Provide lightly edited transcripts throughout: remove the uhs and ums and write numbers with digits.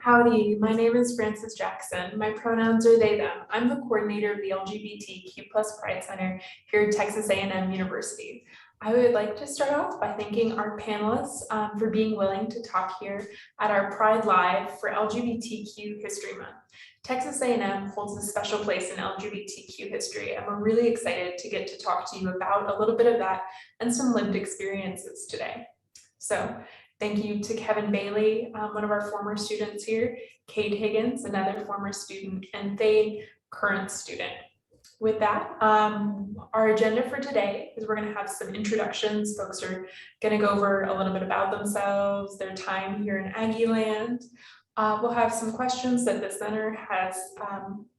Howdy, my name is Frances Jackson. My pronouns are they, them. I'm the coordinator of the LGBTQ Pride Center here at Texas A&M University. I would like to start off by thanking our panelists for being willing to talk here at our Pride Live for LGBTQ History Month. Texas A&M holds a special place in LGBTQ history, and we're really excited to get to talk to you about a little bit of that and some lived experiences today. So, thank you to Kevin Bailey, one of our former students here, Kate Higgins, another former student, and Thane, current student. With that, our agenda for today is we're going to have some introductions. Folks are going to go over a little bit about themselves, their time here in Aggie land. We'll have some questions that the center has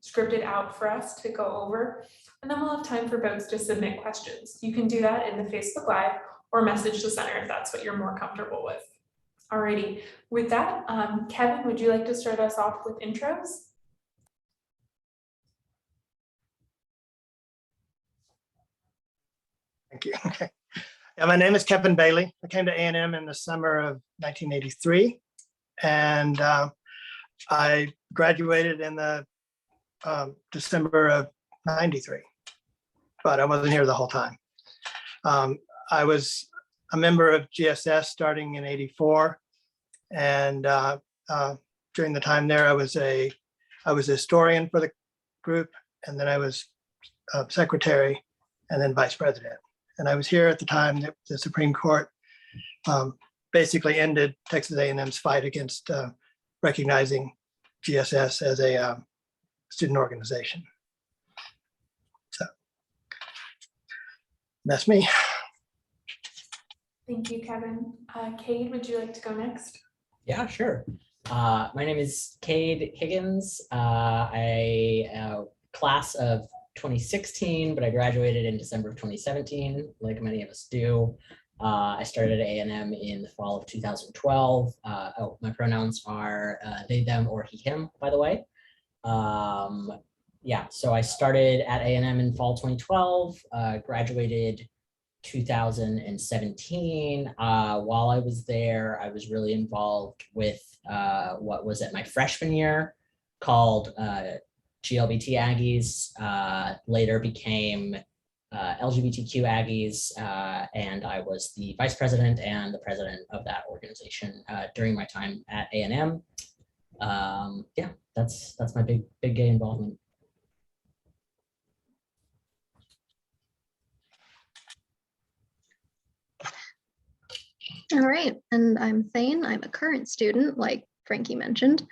scripted out for us to go over, and then we'll have time for folks to submit questions. You can do that in the Facebook Live or message the center if that's what you're more comfortable with. Alrighty, with that, Kevin, would you like to start us off with intros? Thank you. Okay. Yeah, my name is Kevin Bailey. I came to A&M in the summer of 1983, and I graduated in the December of 93, but I wasn't here the whole time. I was a member of GSS starting in '84, and during the time there, I was a historian for the group, and then I was secretary, and then vice president. And I was here at the time that the Supreme Court basically ended Texas A&M's fight against recognizing GSS as a student organization. So that's me. Thank you, Kevin. Cade, would you like to go next? Yeah, sure. My name is Cade Higgins. I class of 2016, but I graduated in December of 2017, like many of us do. I started at A&M in the fall of 2012. My pronouns are they, them, or he, him, by the way. Yeah, so I started at A&M in fall 2012, graduated 2017. While I was there, I was really involved with what was at my freshman year called GLBT Aggies, later became LGBTQ Aggies, and I was the vice president and the president of that organization during my time at A&M. Yeah, that's my big gay involvement. All right, and I'm Thane. I'm a current student, like Frankie mentioned.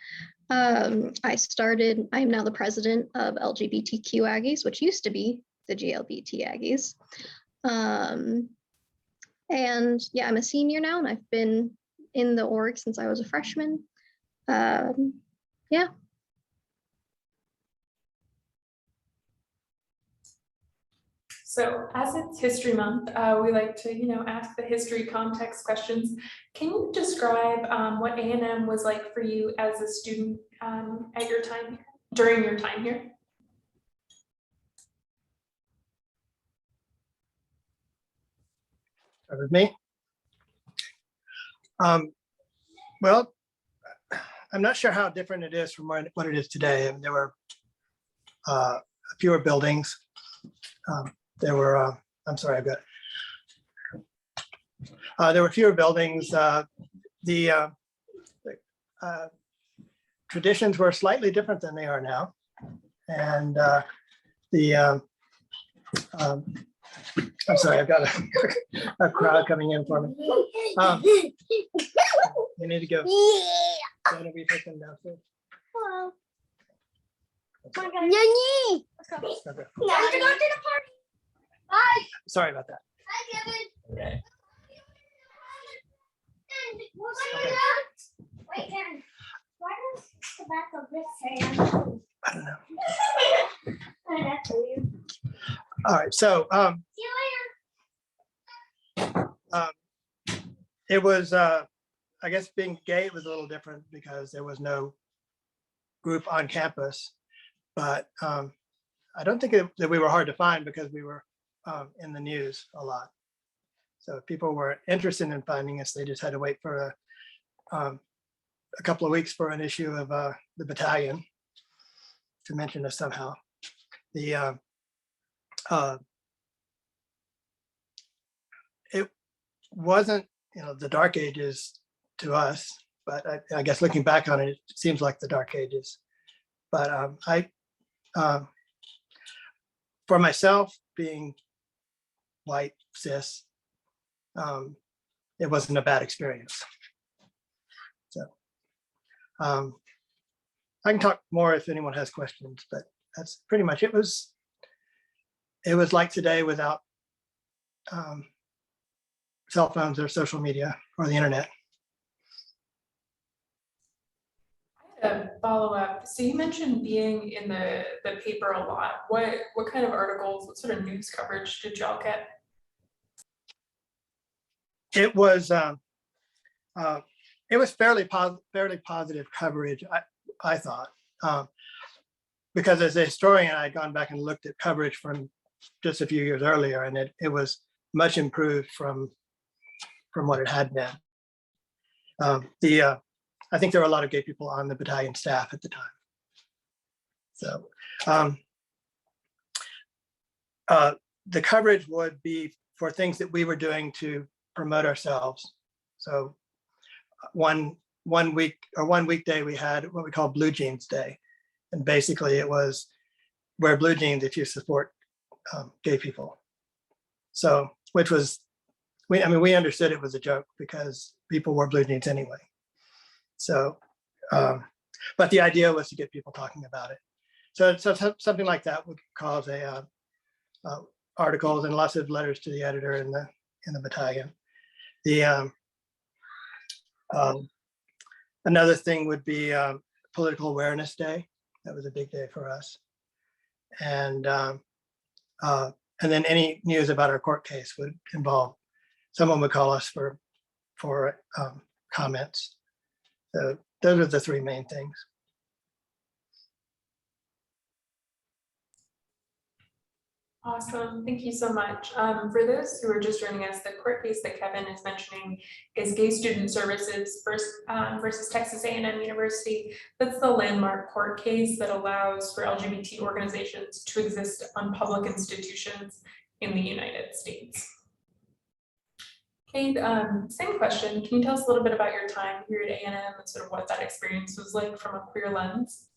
I'm now the president of LGBTQ Aggies, which used to be the GLBT Aggies. And yeah, I'm a senior now, and I've been in the org since I was a freshman. Yeah. So as it's History Month, we like to, ask the history context questions. Can you describe what A&M was like for you as a student at your time, during your time here? Start with me. Well, I'm not sure how different it is from what it is today. I mean, there were fewer buildings. There were, there were fewer buildings. The traditions were slightly different than they are now. And I'm sorry, I've got a crowd coming in for me. You need to go. Gonna be taken downstairs. Hello. Okay. Let's go. Okay. Time to go to the party. Bye. Sorry about that. Bye, Kevin. Okay. Okay. Wait, Kevin. Why does the back of this say? I don't know. That's weird. All right, so See you later. it was, I guess being gay was a little different because there was no group on campus, but I don't think that we were hard to find because we were in the news a lot. So if people were interested in finding us, they just had to wait for a couple of weeks for an issue of the Battalion, to mention this somehow. The it wasn't, the dark ages to us, but I guess looking back on it, it seems like the dark ages. But for myself, being white, cis, it wasn't a bad experience. So I can talk more if anyone has questions, but that's pretty much it. Was like today without cell phones or social media or the internet. I had a follow-up. So you mentioned being in the paper a lot. What kind of articles, what sort of news coverage did y'all get? It was fairly positive coverage, I thought, because as a historian, I had gone back and looked at coverage from just a few years earlier, and it was much improved from what it had been. I think there were a lot of gay people on the battalion staff at the time. So the coverage would be for things that we were doing to promote ourselves. So one weekday we had what we call Blue Jeans Day, and basically it was wear blue jeans if you support gay people. So which was, we understood it was a joke because people wore blue jeans anyway. So, but the idea was to get people talking about it. So something like that would cause articles and lots of letters to the editor in the battalion. Another thing would be Political Awareness Day. That was a big day for us. And then any news about our court case would involve, someone would call us for comments. So those are the three main things. Awesome, thank you so much. For those who are just joining us, the court case that Kevin is mentioning is Gay Student Services versus Texas A&M University. That's the landmark court case that allows for LGBT organizations to exist on public institutions in the United States. Kate, same question. Can you tell us a little bit about your time here at A&M and sort of what that experience was like from a queer lens?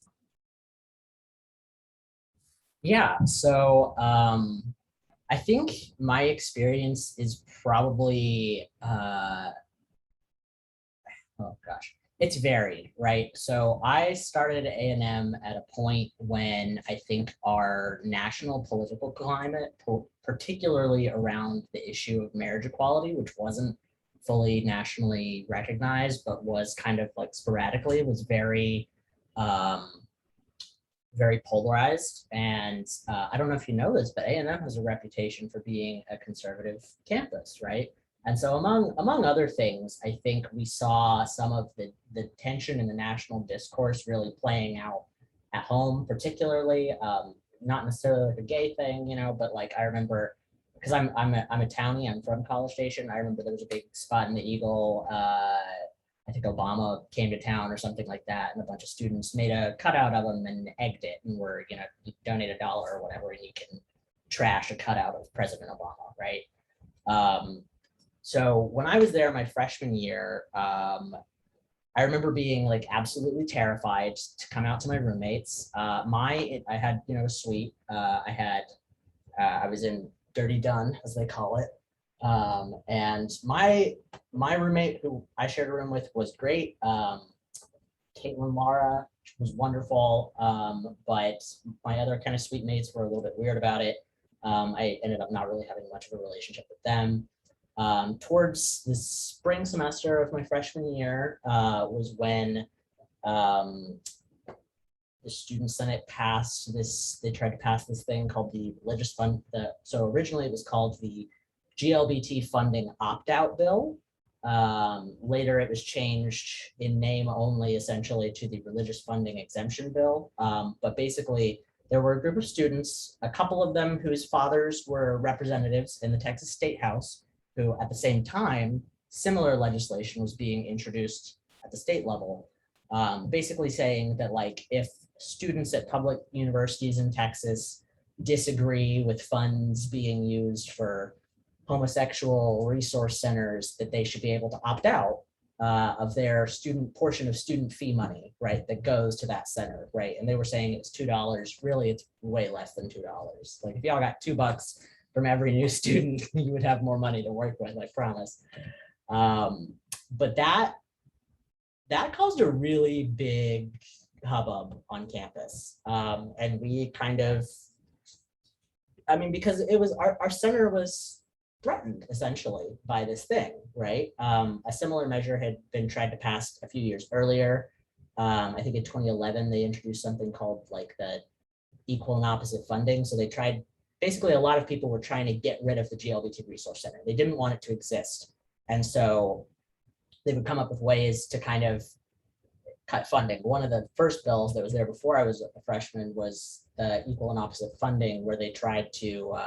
Yeah, so I think my experience is probably, oh gosh, it's varied, right? So I started at A&M at a point when I think our national political climate, particularly around the issue of marriage equality, which wasn't fully nationally recognized, but was kind of like sporadically, was very polarized. And I don't know if you know this, but A&M has a reputation for being a conservative campus, right? And so among other things, I think we saw some of the tension in the national discourse really playing out at home, particularly, not necessarily like a gay thing, but like I remember, because I'm a townie, I'm from College Station. I remember there was a big spot in the Eagle. I think Obama came to town or something like that, and a bunch of students made a cutout of him and egged it, and were, you donate $1 or whatever, and you can trash a cutout of President Obama, right? So when I was there my freshman year, I remember being like absolutely terrified to come out to my roommates. I had, a suite. I was in Dirty Dun, as they call it. And my roommate, who I shared a room with, was great. Caitlin Lara was wonderful, but my other kind of suite mates were a little bit weird about it. I ended up not really having much of a relationship with them. Towards the spring semester of my freshman year was when the Student Senate passed this, they tried to pass this thing called the religious fund. So originally it was called the GLBT funding opt-out bill. Later it was changed in name only, essentially, to the religious funding exemption bill. But basically there were a group of students, a couple of them whose fathers were representatives in the Texas State House, who at the same time, similar legislation was being introduced at the state level. basically saying that like if students at public universities in Texas disagree with funds being used for homosexual resource centers, that they should be able to opt out of their portion of student fee money, right, that goes to that center, right? And they were saying it's $2. Really, it's way less than $2. Like if y'all got $2 from every new student, you would have more money to work with, I promise. But that caused a really big hubbub on campus. And we kind of, I mean, because it was our center was threatened essentially by this thing, right? A similar measure had been tried to pass a few years earlier. I think in 2011, they introduced something called like the equal and opposite funding. So they tried, basically a lot of people were trying to get rid of the GLBT Resource Center. They didn't want it to exist. And so they would come up with ways to kind of cut funding. One of the first bills that was there before I was a freshman was the equal and opposite funding, where they tried to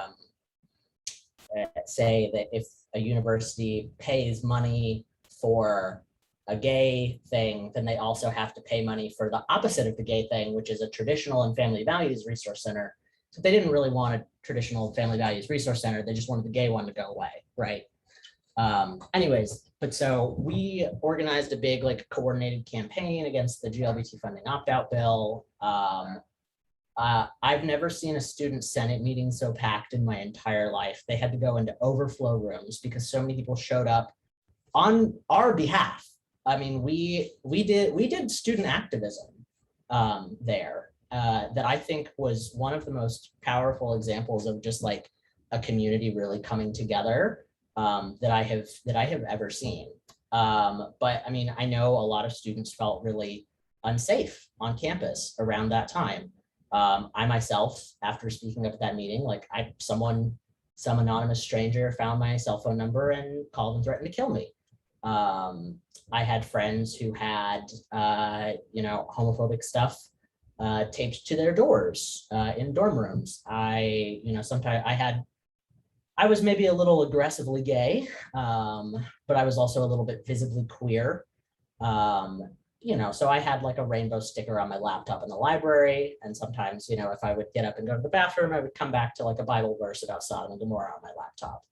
say that if a university pays money for a gay thing, then they also have to pay money for the opposite of the gay thing, which is a traditional and family values resource center. So they didn't really want a traditional family values resource center. They just wanted the gay one to go away, right? Anyways, but so we organized a big like coordinated campaign against the GLBT funding opt-out bill. I've never seen a student senate meeting so packed in my entire life. They had to go into overflow rooms because so many people showed up on our behalf. I mean, we did student activism there that I think was one of the most powerful examples of just like a community really coming together that I have ever seen. But I mean, I know a lot of students felt really unsafe on campus around that time. I myself, after speaking up at that meeting, like some anonymous stranger found my cell phone number and called and threatened to kill me. I had friends who had, homophobic stuff taped to their doors in dorm rooms. Sometimes I was maybe a little aggressively gay, but I was also a little bit visibly queer. So I had like a rainbow sticker on my laptop in the library. And sometimes, if I would get up and go to the bathroom, I would come back to like a Bible verse about Sodom and Gomorrah on my laptop.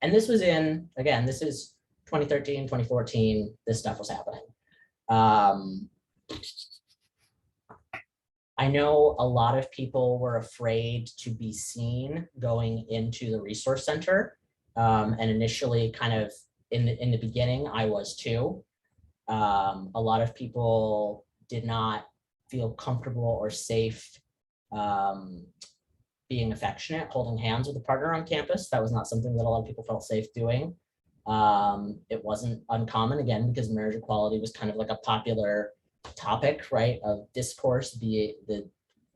And this was this is 2013, 2014, this stuff was happening. I know a lot of people were afraid to be seen going into the resource center. And initially kind of in the beginning, I was too. A lot of people did not feel comfortable or safe being affectionate, holding hands with a partner on campus. That was not something that a lot of people felt safe doing. It wasn't uncommon, again, because marriage equality was kind of like a popular topic, right, of discourse, be it the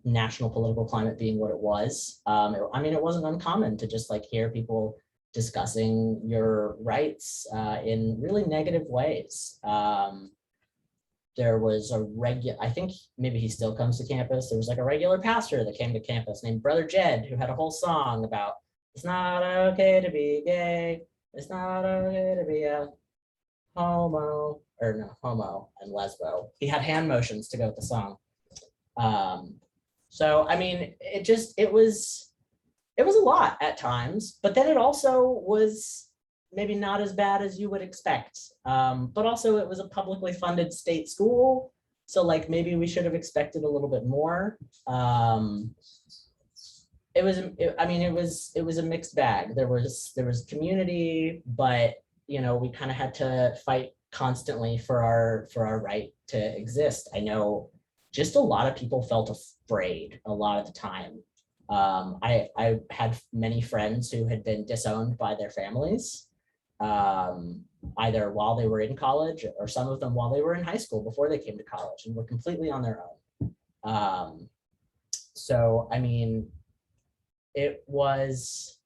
national political climate being what it was. It wasn't uncommon to just like hear people discussing your rights in really negative ways. There was I think maybe he still comes to campus. There was like a regular pastor that came to campus named Brother Jed, who had a whole song about, it's not okay to be gay. It's not okay to be a homo and lesbo. He had hand motions to go with the song. So, I mean, it was a lot at times, but then it also was maybe not as bad as you would expect. But also it was a publicly funded state school. So like maybe we should have expected a little bit more. It was a mixed bag. There was community, but we kind of had to fight constantly for our right to exist. I know just a lot of people felt afraid a lot of the time. I had many friends who had been disowned by their families, either while they were in college or some of them while they were in high school before they came to college and were completely on their own. So, I mean, it was,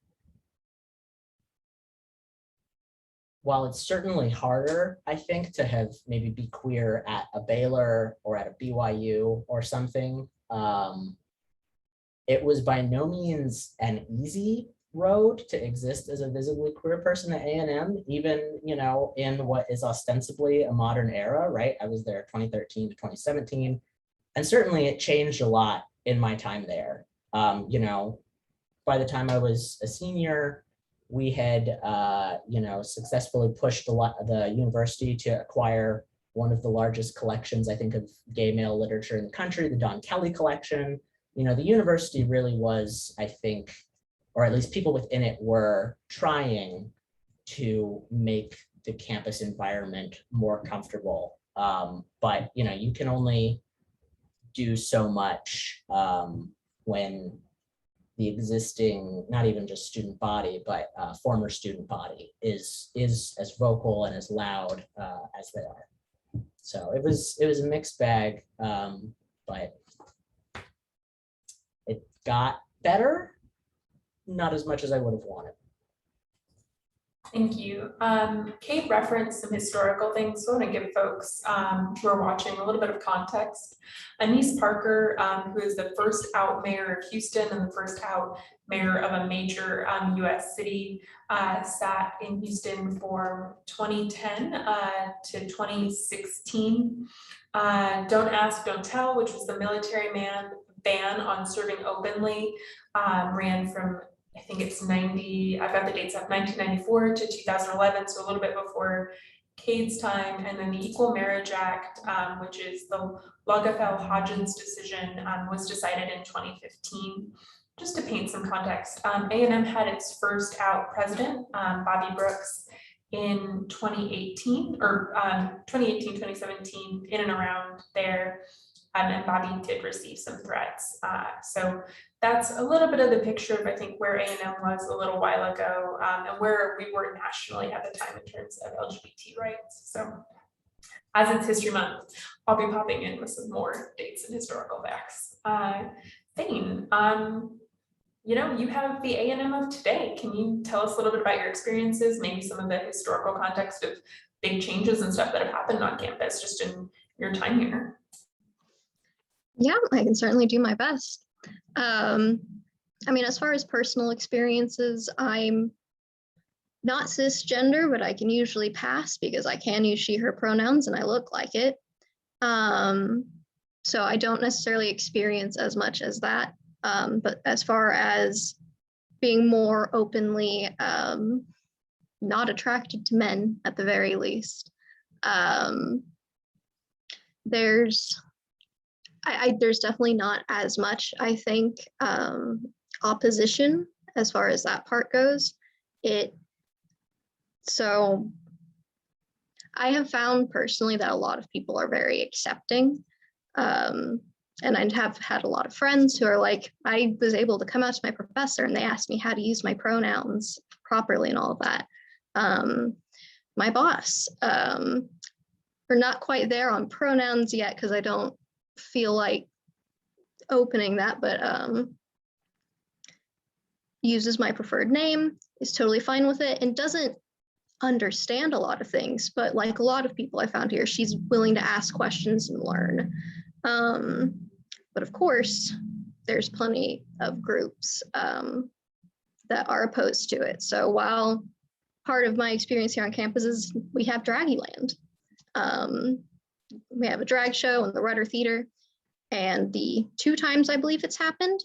while it's certainly harder, I think, to have maybe be queer at a Baylor or at a BYU or something, it was by no means an easy road to exist as a visibly queer person at A&M, even, you know, in what is ostensibly a modern era, right? I was there 2013 to 2017, and certainly it changed a lot in my time there. You know, by the time I was a senior, we had, you know, successfully pushed the university to acquire one of the largest collections, I think, of gay male literature in the country, the Don Kelly collection. You know, the university really was, I think, or at least people within it were trying to make the campus environment more comfortable. But, you know, you can only do so much when the existing, not even just student body, but former student body is as vocal and as loud as they are. So it was a mixed bag, but it got better, not as much as I would have wanted. Thank you. Kate referenced some historical things, so I want to give folks who are watching a little bit of context. Anise Parker, who is the first out mayor of Houston and the first out mayor of a major US city, sat in Houston for 2010 to 2016. Don't Ask, Don't Tell, which was the military ban on serving openly, ran from, I think it's 90, I've got the dates up, 1994 to 2011, so a little bit before Cade's time. And then the Equal Marriage Act, which is the Lagerfeld-Hodgins decision, was decided in 2015. Just to paint some context, A&M had its first out president, Bobby Brooks, in 2018, or 2018, 2017, in and around there. And Bobby did receive some threats. So that's a little bit of the picture of, I think, where A&M was a little while ago, and where we were nationally at the time in terms of LGBT rights. So as it's History Month, I'll be popping in with some more dates and historical facts. Thane, you know, you have the A&M of today. Can you tell us a little bit about your experiences, maybe some of the historical context of big changes and stuff that have happened on campus just in your time here? Yeah, I can certainly do my best. I mean, as far as personal experiences, I'm not cisgender, but I can usually pass because I can use she, her pronouns and I look like it. So I don't necessarily experience as much as that. But as far as being more openly not attracted to men, at the very least, there's definitely not as much, I think, opposition as far as that part goes. So I have found personally that a lot of people are very accepting. And I have had a lot of friends who are like, I was able to come out to my professor and they asked me how to use my pronouns properly and all of that. My boss, we're not quite there on pronouns yet because I don't feel like opening that, but uses my preferred name, is totally fine with it, and doesn't understand a lot of things, but like a lot of people I found here, she's willing to ask questions and learn. But of course, there's plenty of groups that are opposed to it. So while part of my experience here on campus is we have Draggyland. We have a drag show in the Rudder Theater, and the 2 times I believe it's happened,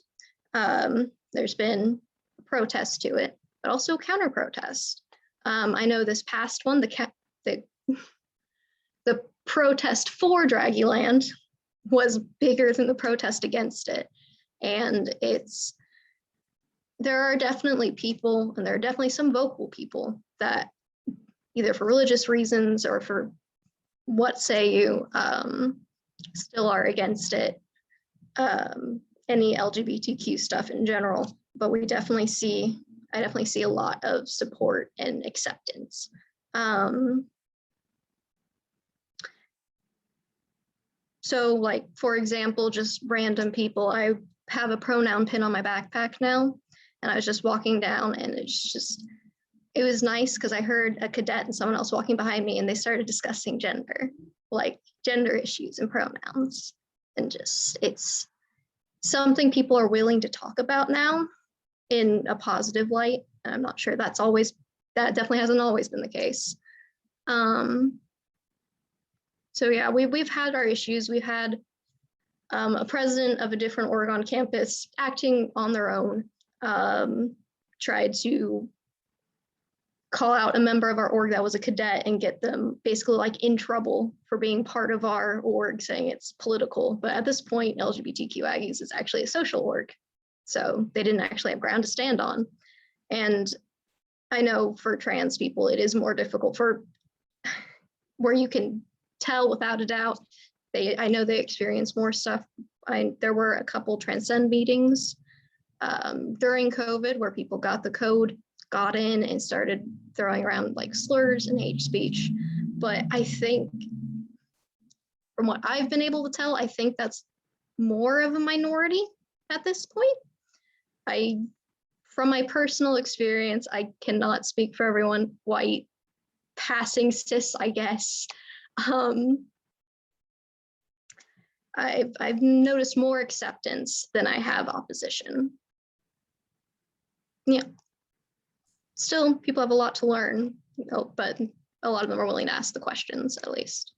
there's been a protest to it, but also counter protest. I know this past one, the protest for Draggyland was bigger than the protest against it. And there are definitely people, and there are definitely some vocal people that either for religious reasons or for what say you, still are against it, any LGBTQ stuff in general. But I definitely see a lot of support and acceptance. So like, for example, just random people, I have a pronoun pin on my backpack now, and I was just walking down and it was nice because I heard a cadet and someone else walking behind me and they started discussing gender, like gender issues and pronouns, and just, it's something people are willing to talk about now. in a positive light. And I'm not sure that definitely hasn't always been the case. So yeah, we've had our issues. We've had a president of a different Oregon campus acting on their own, tried to call out a member of our org that was a cadet and get them basically like in trouble for being part of our org, saying it's political. But at this point, LGBTQ Aggies is actually a social org. So they didn't actually have ground to stand on. And I know for trans people, it is more difficult for where you can tell without a doubt. I know they experience more stuff. There were a couple Transcend meetings during COVID where people got the code, got in and started throwing around like slurs and hate speech. But I think from what I've been able to tell, I think that's more of a minority at this point. From my personal experience, I cannot speak for everyone, white, passing cis, I guess. I've noticed more acceptance than I have opposition. Yeah. Still, people have a lot to learn, but a lot of them are willing to ask the questions, at least.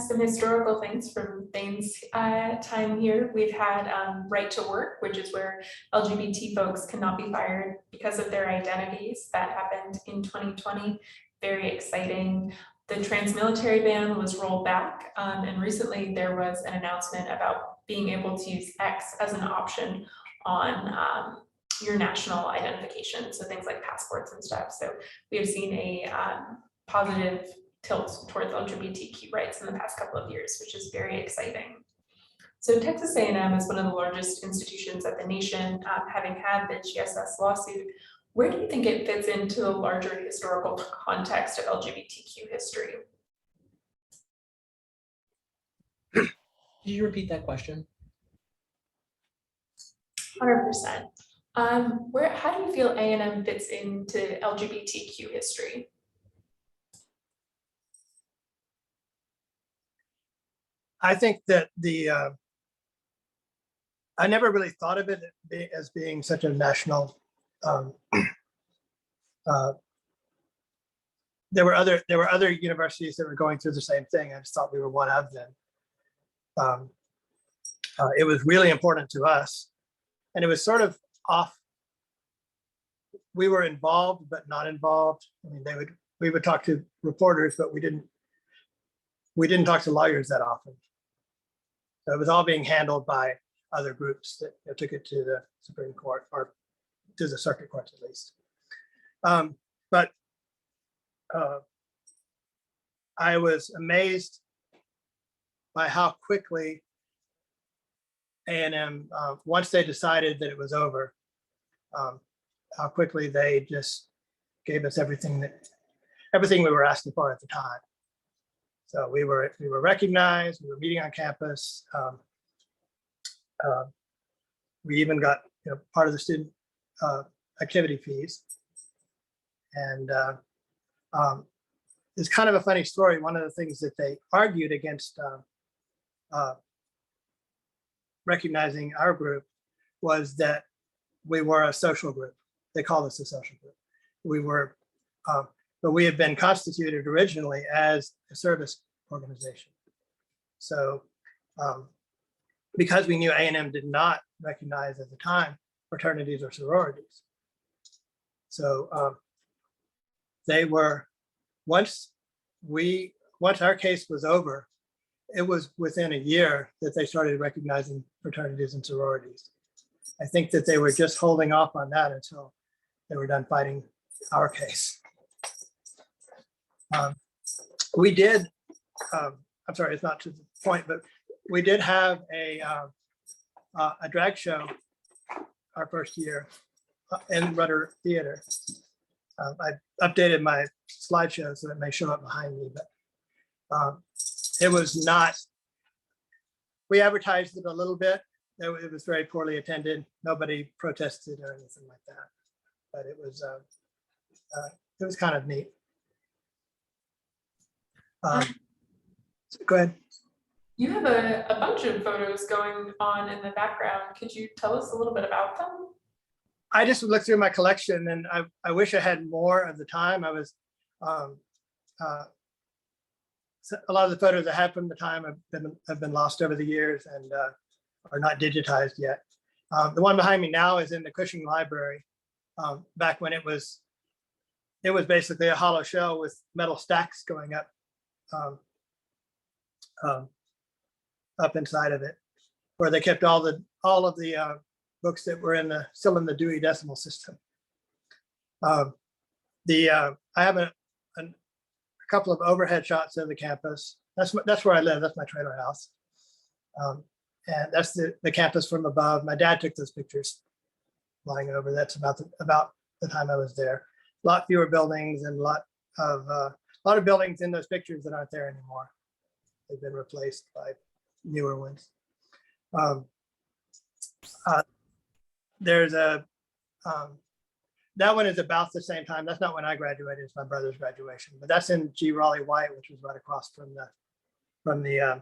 Some historical things from Thane's time here. We've had right to work, which is where LGBT folks cannot be fired because of their identities. That happened in 2020. Very exciting. The trans military ban was rolled back, and recently there was an announcement about being able to use X as an option on your national identification, so things like passports and stuff. So we have seen a positive tilt towards LGBTQ rights in the past couple of years, which is very exciting. So Texas A&M is one of the largest institutions of the nation, having had the GSS lawsuit. Where do you think it fits into the larger historical context of LGBTQ history? Could you repeat that question? 100%. How do you feel A&M fits into LGBTQ history? I think that I never really thought of it as being such a national. There were other universities that were going through the same thing. I just thought we were one of them. It was really important to us, and it was sort of off. We were involved but not involved. I mean, we would talk to reporters, but we didn't talk to lawyers that often. So it was all being handled by other groups that took it to the Supreme Court, or to the circuit courts at least. But I was amazed by how quickly A&M, once they decided that it was over, how quickly they just gave us everything we were asking for at the time. So we were recognized. We were meeting on campus. We even got part of the student activity fees. And it's kind of a funny story. One of the things that they argued against recognizing our group was that we were a social group. They called us a social group. We were, but we had been constituted originally as a service organization. So because we knew A&M did not recognize at the time fraternities or sororities. So they were, once our case was over, it was within a year that they started recognizing fraternities and sororities. I think that they were just holding off on that until they were done fighting our case. We did, I'm sorry, it's not to the point, but we did have a drag show our first year in Rudder Theater. I updated my slideshow so it may show up behind me, but it was not, we advertised it a little bit. It was very poorly attended. Nobody protested or anything like that, but it was kind of neat. Go ahead. You have a bunch of photos going on in the background. Could you tell us a little bit about them? I just looked through my collection and I wish I had more of the time. I was, a lot of the photos I had from the time have been lost over the years and are not digitized yet. The one behind me now is in the Cushing Library. Back when it was basically a hollow shell with metal stacks going up up inside of it, where they kept all of the books that were still in the Dewey Decimal System. I have a couple of overhead shots of the campus. That's where I live. That's my trailer house, and that's the campus from above. My dad took those pictures, flying over. That's about the time I was there. A lot fewer buildings and a lot of buildings in those pictures that aren't there anymore. They've been replaced by newer ones. There's that one is about the same time. That's not when I graduated, it's my brother's graduation, but that's in G. Raleigh White, which was right across from the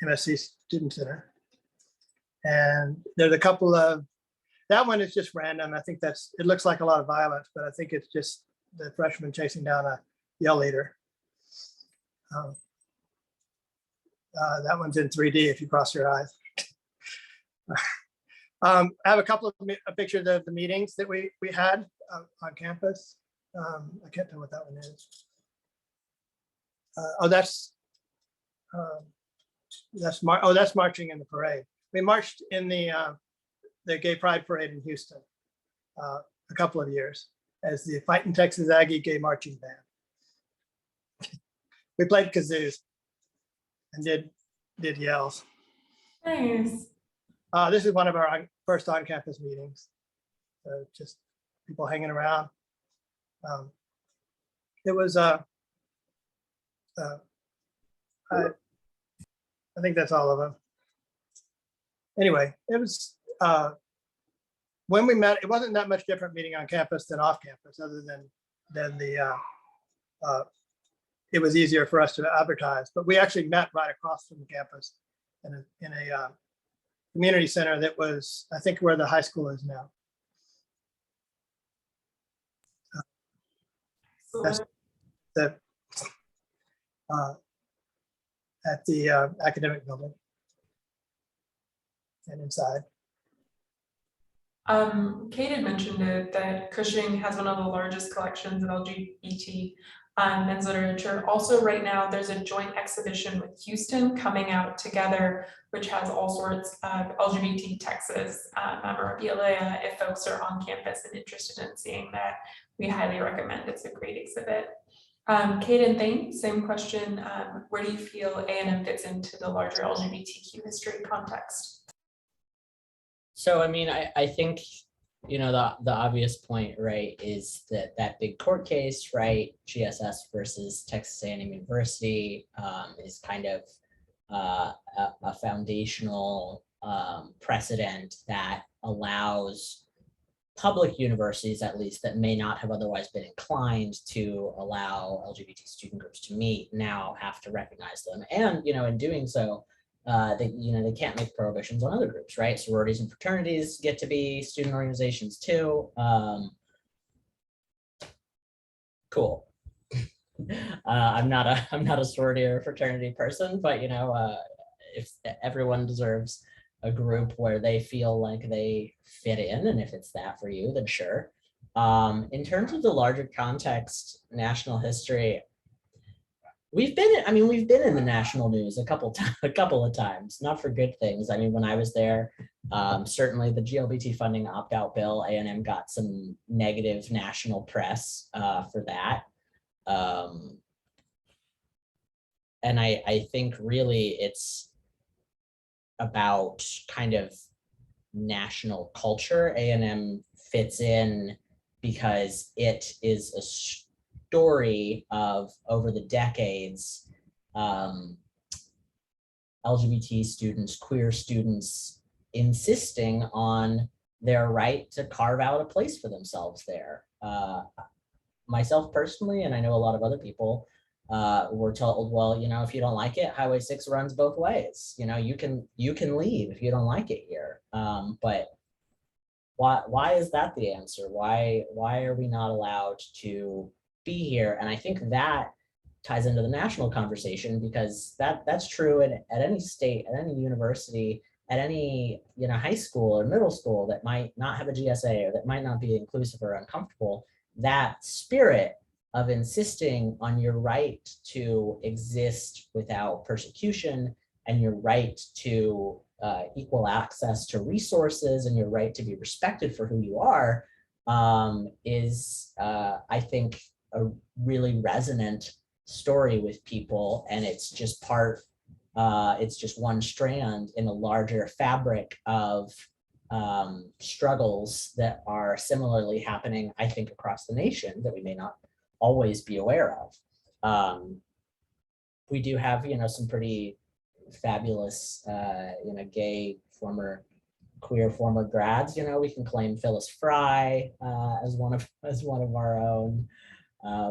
MSC Student Center. And there's a couple of, that one is just random. I think it looks like a lot of violence, but I think it's just the freshmen chasing down a yell leader. That one's in 3D if you cross your eyes. I have a couple of pictures of the meetings that we had on campus. I can't tell what that one is. That's marching in the parade. We marched in the Gay Pride Parade in Houston a couple of years as the Fighting Texas Aggie Gay Marching Band. We played kazoos and did yells. Nice. This is one of our first on-campus meetings. So just people hanging around. It was, I think that's all of them. Anyway, it was, when we met, it wasn't that much different meeting on campus than off campus, other than it was easier for us to advertise, but we actually met right across from the campus in a community center that was, I think, where the high school is now. That's at the academic building and inside. Kate had mentioned it, that Cushing has one of the largest collections of LGBT men's literature. Also, right now, there's a joint exhibition with Houston coming out together, which has all sorts of LGBT Texas memorabilia. If folks are on campus and interested in seeing that, we highly recommend. It's a great exhibit. Kate and Thane, same question. Where do you feel A&M fits into the larger LGBTQ history context? So, I mean, I think, you know, the obvious point, right, is that big court case, right, GSS versus Texas A&M University is kind of a foundational precedent that allows public universities, at least, that may not have otherwise been inclined to allow LGBT student groups to meet, now have to recognize them. And, you know, in doing so, they can't make prohibitions on other groups, right? Sororities and fraternities get to be student organizations too. Cool. I'm not a sorority or fraternity person, but you know, if everyone deserves a group where they feel like they fit in, and if it's that for you, then sure. In terms of the larger context, national history, we've been in the national news a couple of times, not for good things. I mean, when I was there, certainly the GLBT funding opt-out bill, A&M got some negative national press for that. And I think really it's about kind of national culture. A&M fits in because it is a story of, over the decades, LGBT students, queer students insisting on their right to carve out a place for themselves there. Myself personally, and I know a lot of other people, we're told, well, you know, if you don't like it, Highway 6 runs both ways. You know, you can leave if you don't like it here. But why is that the answer? Why are we not allowed to be here? And I think that ties into the national conversation, because that's true at any state, at any university, at any, you know, high school or middle school that might not have a GSA or that might not be inclusive or uncomfortable. That spirit of insisting on your right to exist without persecution and your right to equal access to resources and your right to be respected for who you are is, I think, a really resonant story with people. And it's just it's just one strand in a larger fabric of struggles that are similarly happening, I think, across the nation that we may not always be aware of. We do have, you know, some pretty fabulous, you know, gay queer former grads. You know, we can claim Phyllis Frye as one of our own,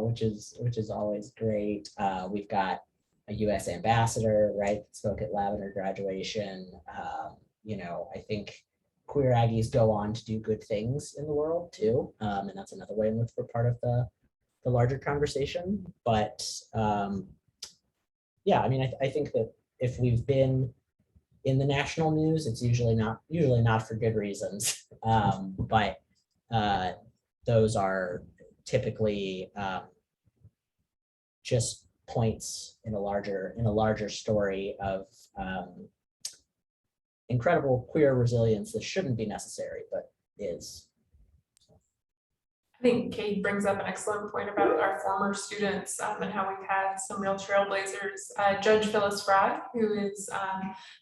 which is always great. We've got a U.S. ambassador, right, that spoke at Lavender graduation. You know, I think queer Aggies go on to do good things in the world too, and that's another way in which we're part of the larger conversation. But yeah, I mean, I think that if we've been in the national news, it's usually not for good reasons, but those are typically just points in a larger story of incredible queer resilience that shouldn't be necessary, but is. I think Kate brings up an excellent point about our former students and how we've had some real trailblazers. Judge Phyllis Frye, who is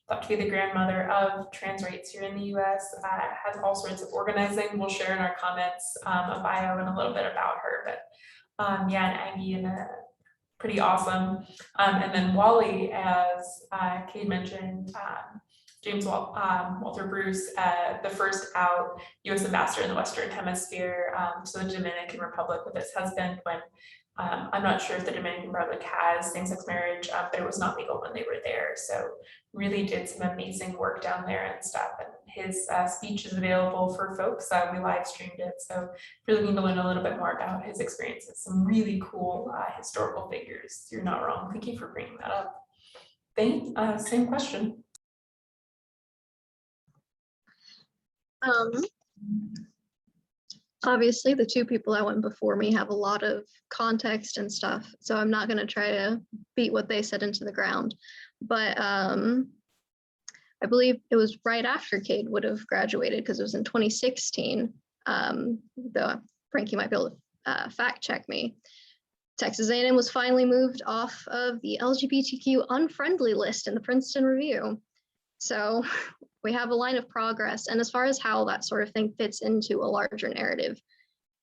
thought to be the grandmother of trans rights here in the US, has all sorts of organizing. We'll share in our comments a bio and a little bit about her, but yeah, an Aggie and a pretty awesome. And then Wally, as Kate mentioned, James Walter Bruce, the first out U.S. ambassador in the Western Hemisphere to the Dominican Republic with his husband when I'm not sure if the Dominican Republic has same-sex marriage, but it was not legal when they were there. So really did some amazing work down there and stuff. And his speech is available for folks. We live streamed it. So really need to learn a little bit more about his experiences. Some really cool historical figures. You're not wrong. Thank you for bringing that up. Same question. Obviously, the two people that went before me have a lot of context and stuff, so I'm not going to try to beat what they said into the ground. But I believe it was right after Cade would have graduated, because it was in 2016. Though Frankie might be able to fact check me. Texas A&M was finally moved off of the LGBTQ unfriendly list in the Princeton Review. So we have a line of progress. And as far as how that sort of thing fits into a larger narrative,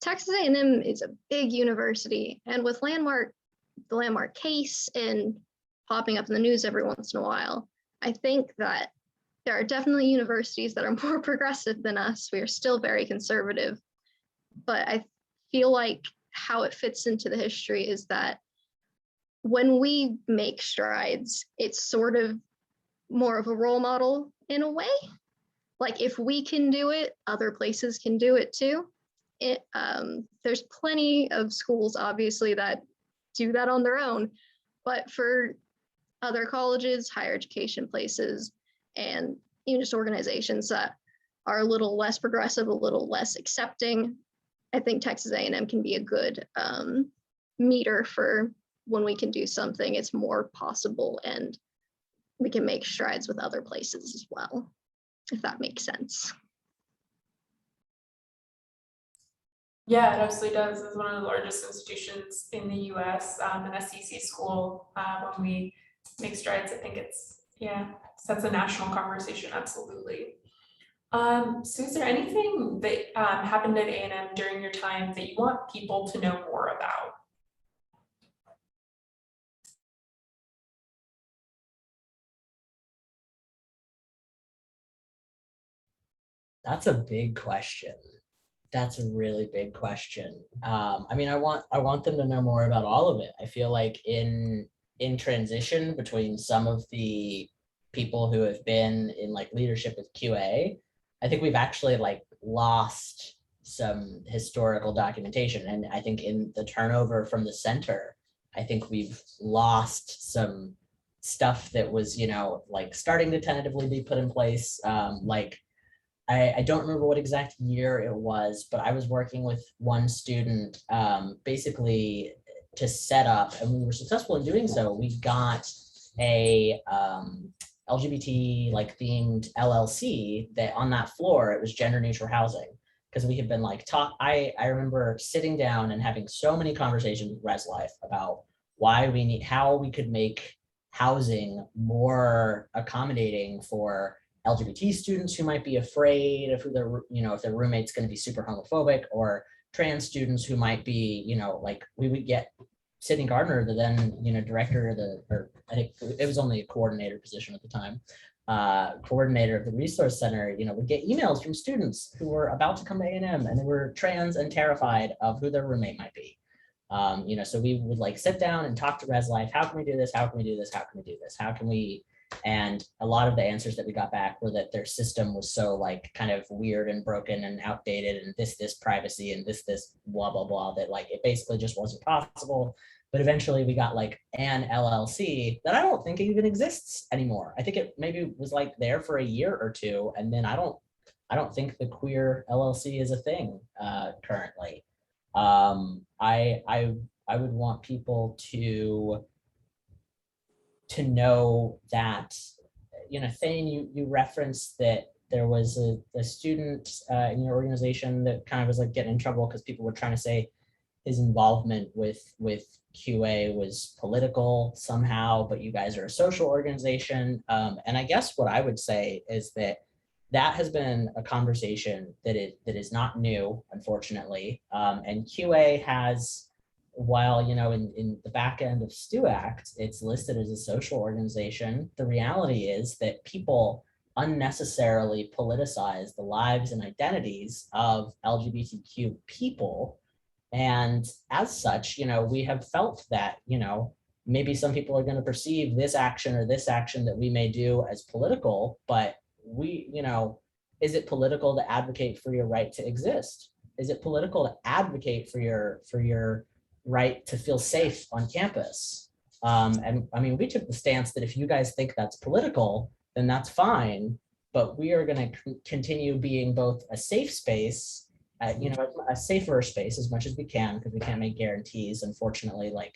Texas A&M is a big university, and with the landmark case and popping up in the news every once in a while, I think that there are definitely universities that are more progressive than us. We are still very conservative, but I feel like how it fits into the history is that when we make strides, it's sort of more of a role model in a way. Like, if we can do it, other places can do it too. There's plenty of schools, obviously, that do that on their own, but for other colleges, higher education places, and even just organizations that are a little less progressive, a little less accepting, I think Texas A&M can be a good meter for when we can do something. It's more possible, and we can make strides with other places as well, if that makes sense. Yeah, it absolutely does. It's one of the largest institutions in the US, an SEC school. When we make strides, I think it's, yeah, sets a national conversation, absolutely. So is there anything that happened at A&M during your time that you want people to know more about? That's a big question. That's a really big question. I mean, I want them to know more about all of it. I feel like in transition between some of the people who have been in like leadership with QA, I think we've actually like lost some historical documentation. And I think in the turnover from the center, I think we've lost some stuff that was, like starting to tentatively be put in place. Like I don't remember what exact year it was, but I was working with one student basically to set up, and we were successful in doing so. We got a LGBT like themed LLC that on that floor, it was gender neutral housing. Because we had been like I remember sitting down and having so many conversations with Res Life about how we could make housing more accommodating for LGBT students who might be afraid of who their, if their roommate's going to be super homophobic, or trans students who might be, like we would get Sydney Gardner, the then, director of or I think it was only a coordinator position at the time, coordinator of the resource center, would get emails from students who were about to come to A&M and they were trans and terrified of who their roommate might be. So we would like sit down and talk to Res Life. How can we do this? How can we do this? How can we do this? How can we? And a lot of the answers that we got back were that their system was so like kind of weird and broken and outdated, and this privacy and this blah blah blah, that like it basically just wasn't possible. But eventually we got like an LLC that I don't think even exists anymore. I think it maybe was like there for a year or two, and then I don't think the queer LLC is a thing currently. I would want people to know that, Thane, you referenced that there was a student in your organization that kind of was like getting in trouble because people were trying to say his involvement with QA was political somehow, but you guys are a social organization. And I guess what I would say is that has been a conversation that is not new, unfortunately. And QA has, while, in the back end of STU Act, it's listed as a social organization, the reality is that people unnecessarily politicize the lives and identities of LGBTQ people. And as such, we have felt that, maybe some people are going to perceive this action or this action that we may do as political, but we, is it political to advocate for your right to exist? Is it political to advocate for your right to feel safe on campus? And I mean, we took the stance that if you guys think that's political, then that's fine, but we are going to continue being both a safe space, a safer space as much as we can, because we can't make guarantees. Unfortunately, like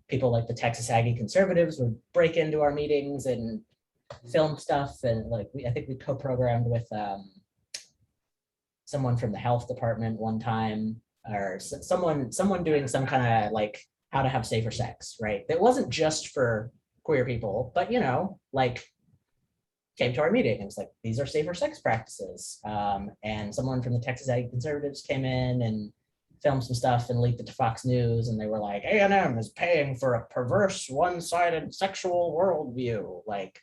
people like the Texas Aggie conservatives would break into our meetings and film stuff. And like, I think we co-programmed with someone from the health department one time, or someone doing some kind of like how to have safer sex, right? That wasn't just for queer people, but like came to our meeting and was like, these are safer sex practices. And someone from the Texas Aggie conservatives came in and filmed some stuff and leaked it to Fox News, and they were like, A&M is paying for a perverse, one-sided sexual worldview. Like,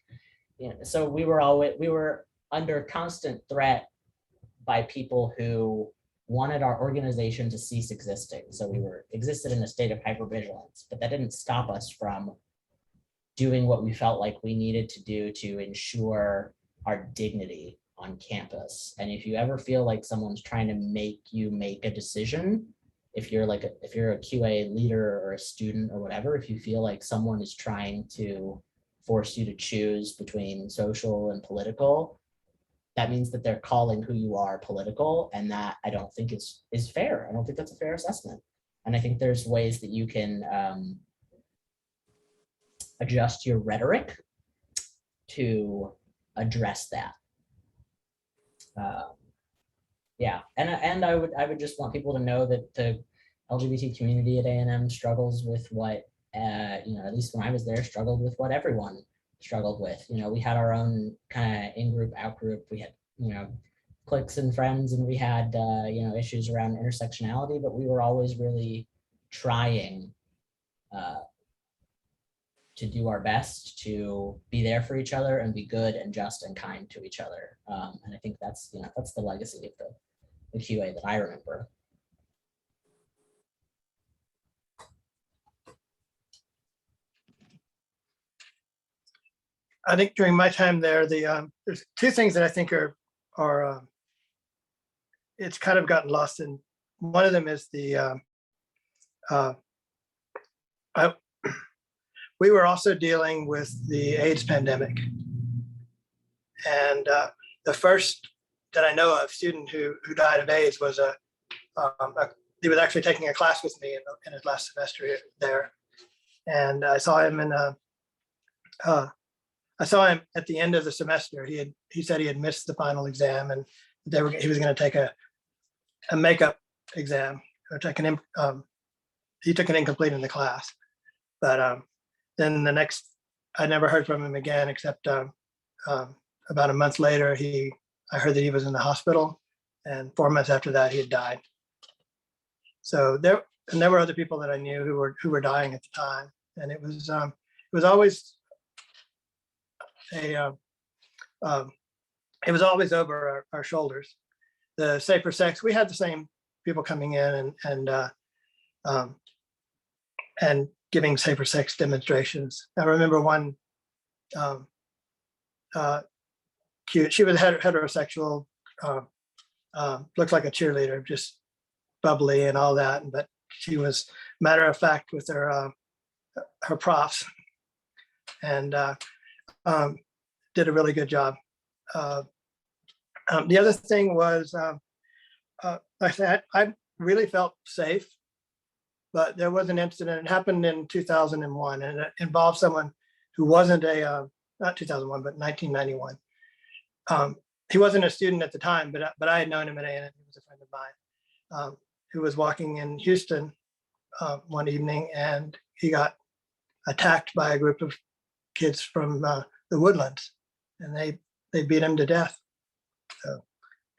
so we were under constant threat by people who wanted our organization to cease existing. So we existed in a state of hypervigilance, but that didn't stop us from doing what we felt like we needed to do to ensure our dignity on campus. And if you ever feel like someone's trying to make you make a decision, if you're a QA leader or a student or whatever, if you feel like someone is trying to force you to choose between social and political, that means that they're calling who you are political, and that I don't think is fair. I don't think that's a fair assessment. And I think there's ways that you can adjust your rhetoric to address that. Yeah, and I would just want people to know that the LGBT community at A&M struggles with what, at least when I was there, struggled with what everyone struggled with. We had our own kind of in-group, out-group. We had, cliques and friends, and we had, issues around intersectionality, but we were always really trying to do our best to be there for each other and be good and just and kind to each other. And I think that's the legacy of the QA that I remember. I think during my time there, there's two things that I think are it's kind of gotten lost in. One of them is we were also dealing with the AIDS pandemic, and the first that I know of student who died of AIDS was he was actually taking a class with me in his last semester there, and I saw him I saw him at the end of the semester. He said he had missed the final exam, and he was going to take a makeup exam, which he took an incomplete in the class. But then I never heard from him again, except about a month later, I heard that he was in the hospital, and 4 months after that, he had died. So there were other people that I knew who were dying at the time, and it was always it was always over our shoulders. The safer sex, we had the same people coming in and giving safer sex demonstrations. I remember one cute, she was heterosexual, looked like a cheerleader, just bubbly and all that, but she was matter of fact with her profs, and did a really good job. The other thing was, I really felt safe, but there was an incident. It happened in 2001, and it involved someone who wasn't not 2001, but 1991. He wasn't a student at the time, but I had known him at A&M. He was a friend of mine, who was walking in Houston one evening, and he got attacked by a group of kids from the Woodlands, and they beat him to death. So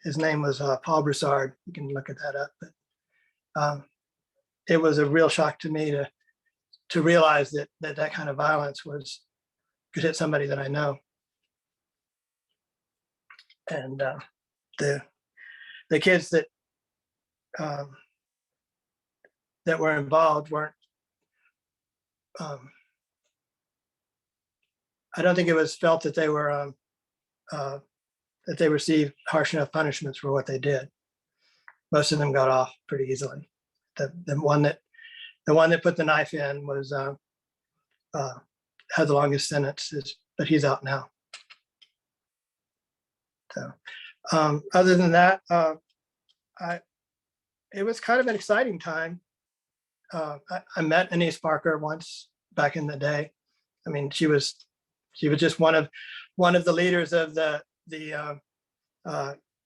his name was Paul Broussard. You can look at that up. But it was a real shock to me to realize that kind of violence could hit somebody that I know. And the kids that were involved weren't. I don't think it was felt that they were that they received harsh enough punishments for what they did. Most of them got off pretty easily. The one that put the knife in was had the longest sentence, but he's out now. So other than that, it was kind of an exciting time. I met Anise Parker once back in the day. I mean, she was just one of the leaders of the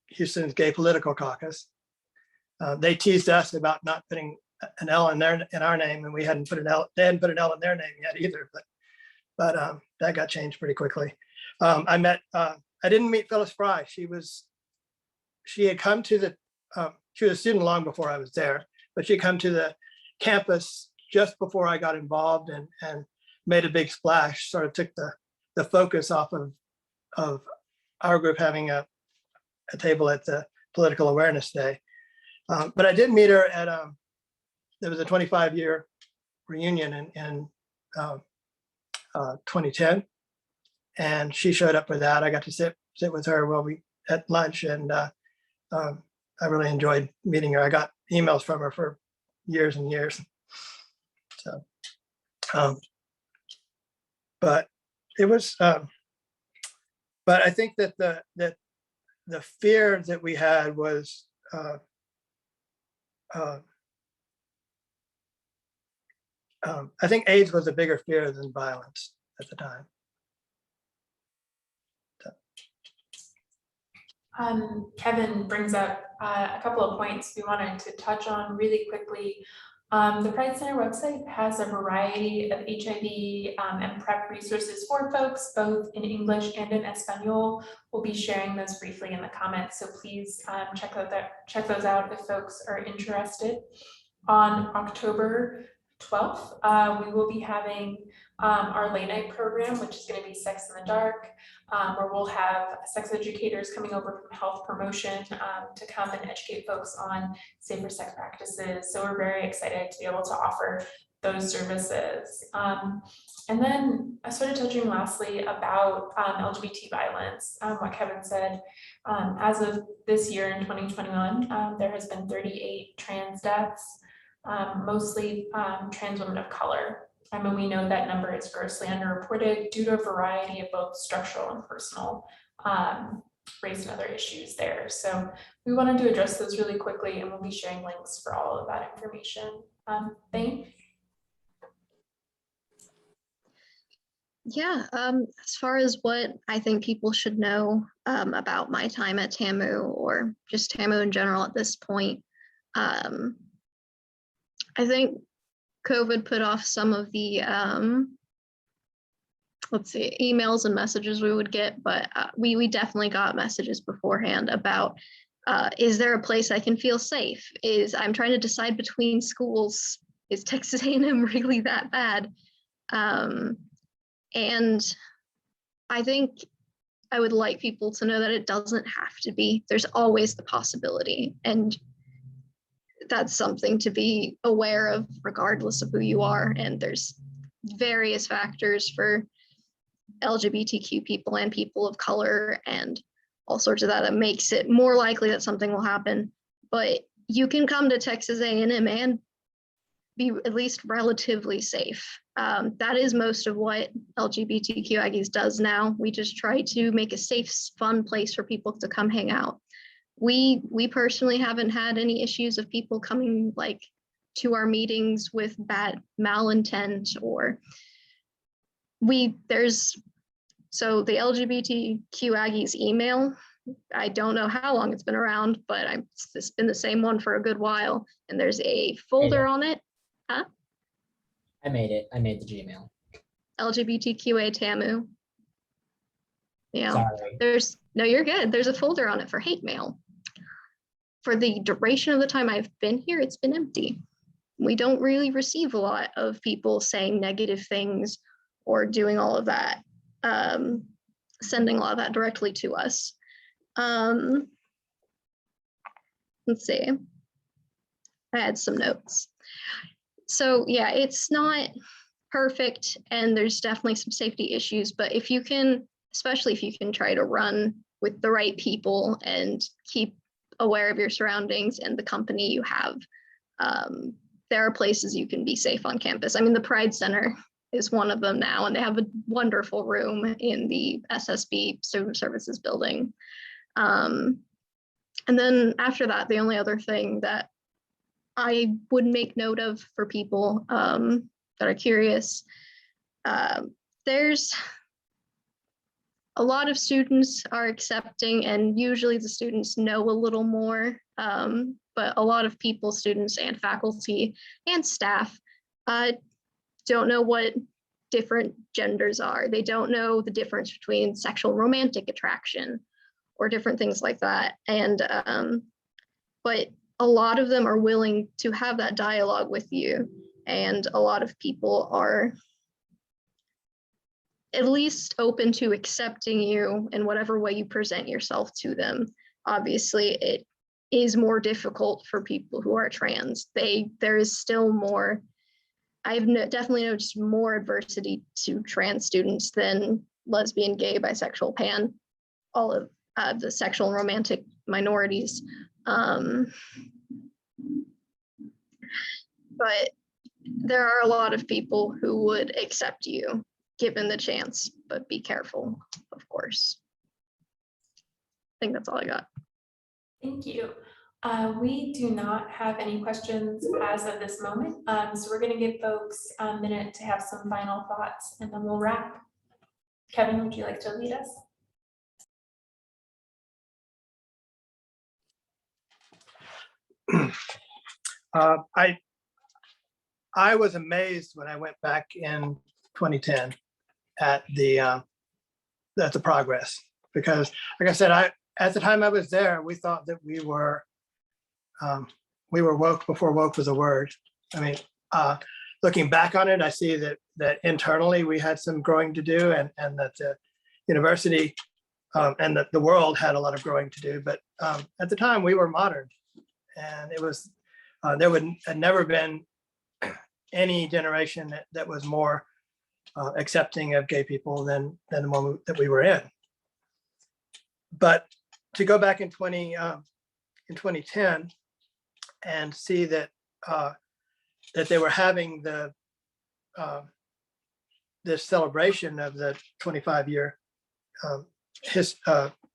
Houston's Gay Political Caucus. They teased us about not putting an L in our name, and we hadn't put an L. They hadn't put an L in their name yet either. But that got changed pretty quickly. I didn't meet Phyllis Frye. She had come to the. She was a student long before I was there, but she had come to the campus just before I got involved and made a big splash. Sort of took the focus off of our group having a table at the Political Awareness Day. But I did meet her at there was a 25-year reunion in 2010, and she showed up for that. I got to sit with her while we at lunch, and I really enjoyed meeting her. I got emails from her for years and years. So, but it was. But I think that the fear that we had was I think AIDS was a bigger fear than violence at the time. Kevin brings up a couple of points we wanted to touch on really quickly. The Pride Center website has a variety of HIV and PrEP resources for folks, both in English and in Espanol. We'll be sharing those briefly in the comments, so please check those out if folks are interested. On October 12th, we will be having our late night program, which is going to be Sex in the Dark, where we'll have sex educators coming over from health promotion to come and educate folks on safer sex practices. So we're very excited to be able to offer those services. And then I started touching lastly about LGBT violence, what Kevin said. As of this year in 2021, there has been 38 trans deaths, mostly trans women of color. And we know that number is grossly underreported due to a variety of both structural and personal race and other issues there. So we wanted to address those really quickly, and we'll be sharing links for all of that information. Thane? Yeah, as far as what I think people should know about my time at TAMU or just TAMU in general at this point, I think COVID put off some of the, emails and messages we would get, but we definitely got messages beforehand about, is there a place I can feel safe? I'm trying to decide between schools, is Texas A&M really that bad? And I think I would like people to know that it doesn't have to be. There's always the possibility. And that's something to be aware of regardless of who you are. And there's various factors for LGBTQ people and people of color and all sorts of that makes it more likely that something will happen. But you can come to Texas A&M and be at least relatively safe. That is most of what LGBTQ Aggies does now. We just try to make a safe, fun place for people to come hang out. We personally haven't had any issues of people coming like to our meetings with bad malintent or so the LGBTQ Aggies email, I don't know how long it's been around, but it's been the same one for a good while. And there's a folder on it. Huh? I made it. I made the Gmail. LGBTQA TAMU. Yeah. Sorry. No, you're good. There's a folder on it for hate mail. For the duration of the time I've been here, it's been empty. We don't really receive a lot of people saying negative things or doing all of that, sending a lot of that directly to us. Let's see. I had some notes. So yeah, it's not perfect and there's definitely some safety issues, but if you can, especially if you can try to run with the right people and keep aware of your surroundings and the company you have, there are places you can be safe on campus. I mean, the Pride Center is one of them now, and they have a wonderful room in the SSB Student Services building. And then after that, the only other thing that I would make note of for people that are curious, there's a lot of students are accepting, and usually the students know a little more, but a lot of people, students and faculty and staff, don't know what different genders are. They don't know the difference between sexual romantic attraction or different things like that. And but a lot of them are willing to have that dialogue with you, and a lot of people are at least open to accepting you in whatever way you present yourself to them. Obviously, it is more difficult for people who are trans. There is still more, I've definitely noticed more adversity to trans students than lesbian, gay, bisexual, pan, all of the sexual and romantic minorities. But there are a lot of people who would accept you given the chance, but be careful, of course. I think that's all I got. Thank you. We do not have any questions as of this moment. So we're going to give folks a minute to have some final thoughts and then we'll wrap. Kevin, would you like to lead us? I was amazed when I went back in 2010 at the progress, because like I said, at the time I was there, we thought that we were woke before woke was a word. I mean, looking back on it, I see that internally we had some growing to do, and that the university and the world had a lot of growing to do. But at the time, we were modern, and it was there had never been any generation that was more accepting of gay people than the one that we were in. But to go back in 2010 and see that that they were having this celebration of the 25-year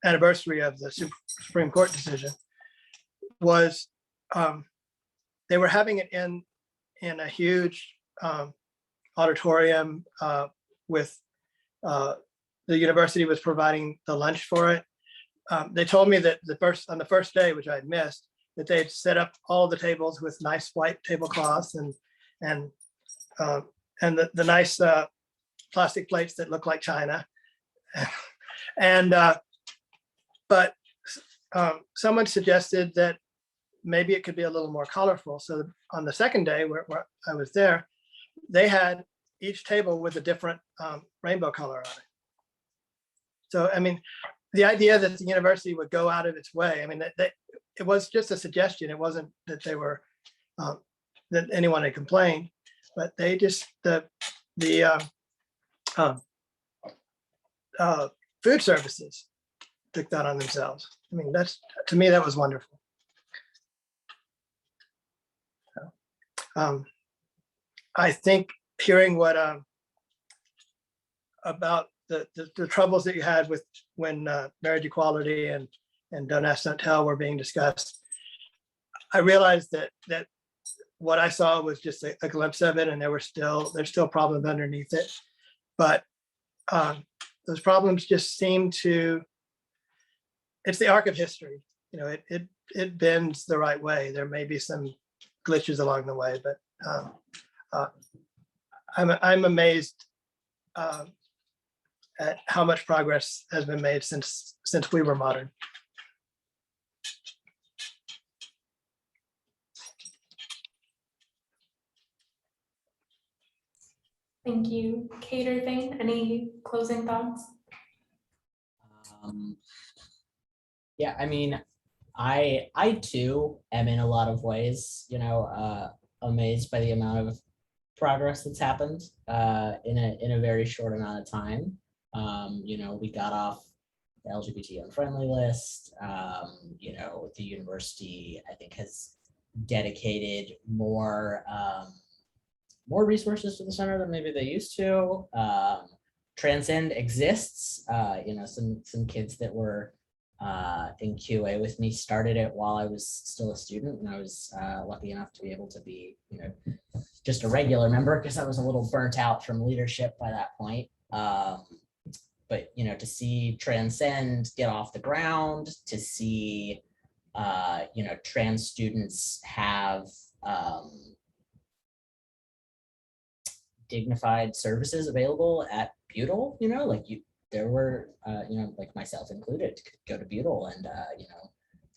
anniversary of the Supreme Court decision, was they were having it in a huge auditorium with the university was providing the lunch for it. They told me that on the first day, which I had missed, that they'd set up all the tables with nice white tablecloths and the nice plastic plates that look like china. And but someone suggested that maybe it could be a little more colorful. So on the second day where I was there, they had each table with a different rainbow color on it. So, I mean, the idea that the university would go out of its way, I mean, it was just a suggestion. It wasn't that they were, that anyone had complained, but they just, the food services took that on themselves. I mean, to me, that was wonderful. I think hearing what about the troubles that you had with when marriage equality and Don't Ask, Don't Tell were being discussed, I realized that what I saw was just a glimpse of it, and there's still problems underneath it. But those problems just seem to, it's the arc of history. You know, it bends the right way. There may be some glitches along the way, but I'm amazed at how much progress has been made since we were modern. Thank you. Kate or Thane, any closing thoughts? Yeah, I mean, I too am in a lot of ways, you know, amazed by the amount of progress that's happened in a very short amount of time. You know, we got off the LGBT unfriendly list. You know, the university, I think, has dedicated more resources to the center than maybe they used to. Transcend exists. You know, some kids that were in QA with me started it while I was still a student, and I was lucky enough to be able to be, you know, just a regular member because I was a little burnt out from leadership by that point. But you know, to see Transcend get off the ground, to see you know, trans students have dignified services available at Butyl, you know, like there were, you know, like myself included, could go to Butyl and, you know,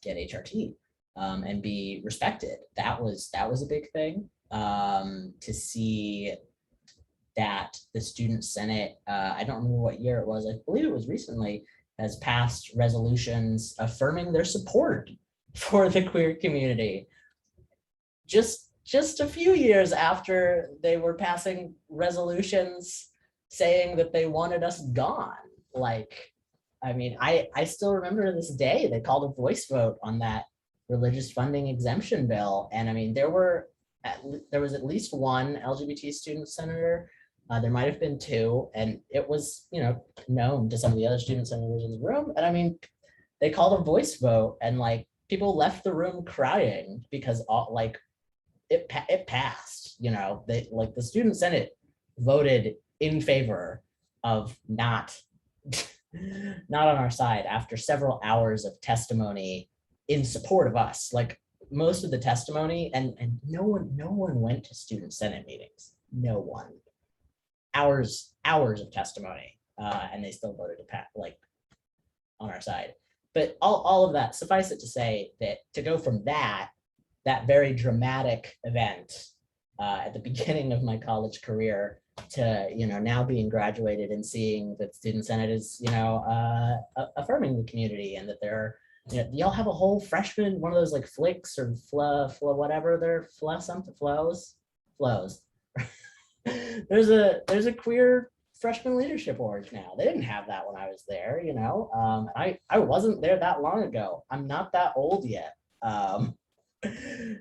get HRT and be respected. That was a big thing. To see that the Student Senate, I don't remember what year it was, I believe it was recently, has passed resolutions affirming their support for the queer community. Just a few years after they were passing resolutions saying that they wanted us gone. Like, I mean, I still remember to this day, they called a voice vote on that religious funding exemption bill. And I mean, there was at least one LGBT student senator. There might have been two, and it was, you know, known to some of the other student senators in the room. And I mean, they called a voice vote, and like people left the room crying because like it passed. You know, they, like, the Student Senate voted in favor of not on our side after several hours of testimony in support of us. Like, most of the testimony, and no one went to Student Senate meetings. No one. Hours of testimony, and they still voted to pass, like, on our side. But all of that, suffice it to say that to go from that very dramatic event at the beginning of my college career to, now being graduated and seeing that Student Senate is, affirming the community, and that there are, y'all have a whole freshman, one of those like FLAKEs or whatever they're flows. There's a queer freshman leadership org now. They didn't have that when I was there, I wasn't there that long ago. I'm not that old yet.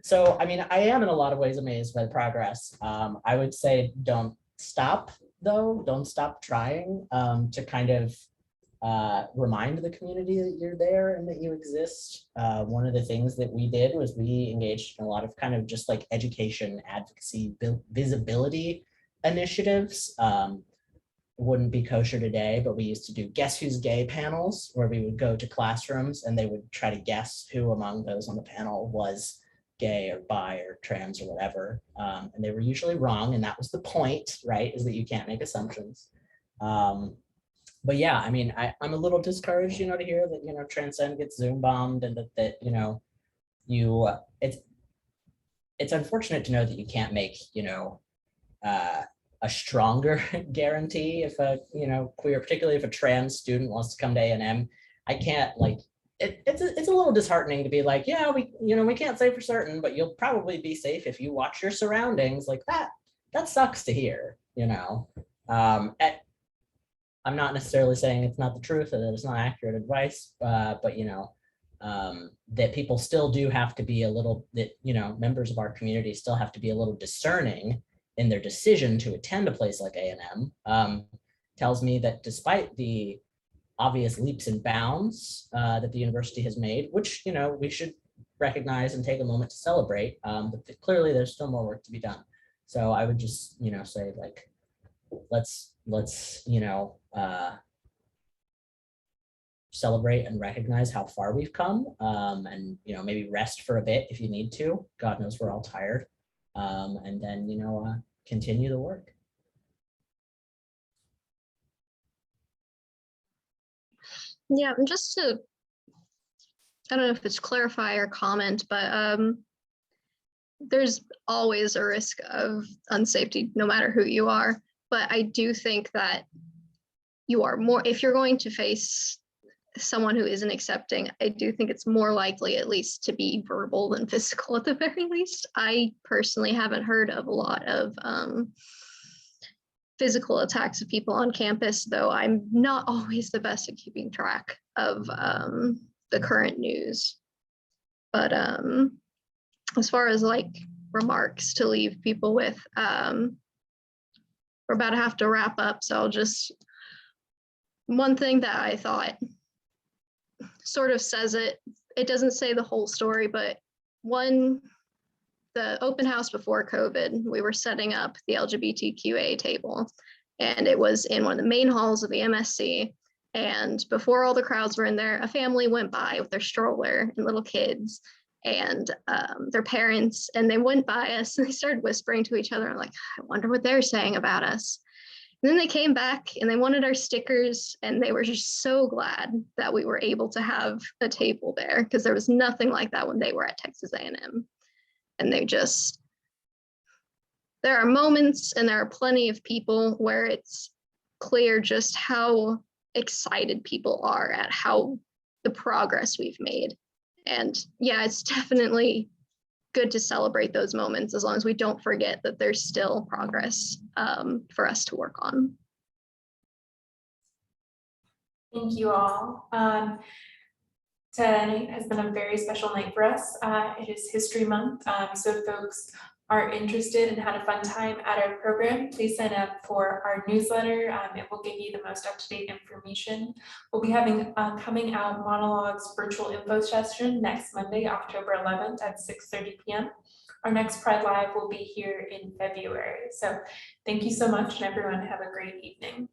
So, I mean, I am in a lot of ways amazed by the progress. I would say don't stop though. Don't stop trying to kind of remind the community that you're there and that you exist. One of the things that we did was we engaged in a lot of kind of just like education, advocacy, visibility initiatives. Wouldn't be kosher today, but we used to do Guess Who's Gay panels, where we would go to classrooms and they would try to guess who among those on the panel was gay or bi or trans or whatever. And they were usually wrong. And that was the point, right? Is that you can't make assumptions. But yeah, I mean, I'm a little discouraged, to hear that, Transcend gets Zoom bombed, and that it's unfortunate to know that you can't make, a stronger guarantee if a, queer, particularly if a trans student wants to come to A&M. I can't it's a little disheartening to be like, yeah, we can't say for certain, but you'll probably be safe if you watch your surroundings. Like that sucks to hear, I'm not necessarily saying it's not the truth or that it's not accurate advice, but that people still do have to be a little, that members of our community still have to be a little discerning in their decision to attend a place like A&M. Tells me that despite the obvious leaps and bounds that the university has made, which we should recognize and take a moment to celebrate, but clearly there's still more work to be done. So I would just say, like, let's celebrate and recognize how far we've come, and maybe rest for a bit if you need to. God knows we're all tired, and then continue the work. Yeah, and just to, I don't know if it's clarify or comment, but there's always a risk of unsafety no matter who you are. But I do think that you are more, if you're going to face someone who isn't accepting, I do think it's more likely at least to be verbal than physical at the very least. I personally haven't heard of a lot of physical attacks of people on campus, though I'm not always the best at keeping track of the current news. But as far as like remarks to leave people with, we're about to have to wrap up, so I'll just, one thing that I thought sort of says it doesn't say the whole story, but the open house before COVID, we were setting up the LGBTQA table, and it was in one of the main halls of the MSC. And before all the crowds were in there, a family went by with their stroller and little kids and their parents, and they went by us and they started whispering to each other, like, I wonder what they're saying about us. And then they came back and they wanted our stickers, and they were just so glad that we were able to have a table there, because there was nothing like that when they were at Texas A&M. And there are moments and there are plenty of people where it's clear just how excited people are at how the progress we've made. And yeah, it's definitely good to celebrate those moments, as long as we don't forget that there's still progress for us to work on. Thank you all. Tonight has been a very special night for us. It is History Month, so if folks are interested and had a fun time at our program, please sign up for our newsletter. It will give you the most up-to-date information. We'll be having Coming Out Monologues virtual info session next Monday, October 11th at 6:30 p.m. Our next Pride Live will be here in February. So thank you so much, and everyone have a great evening.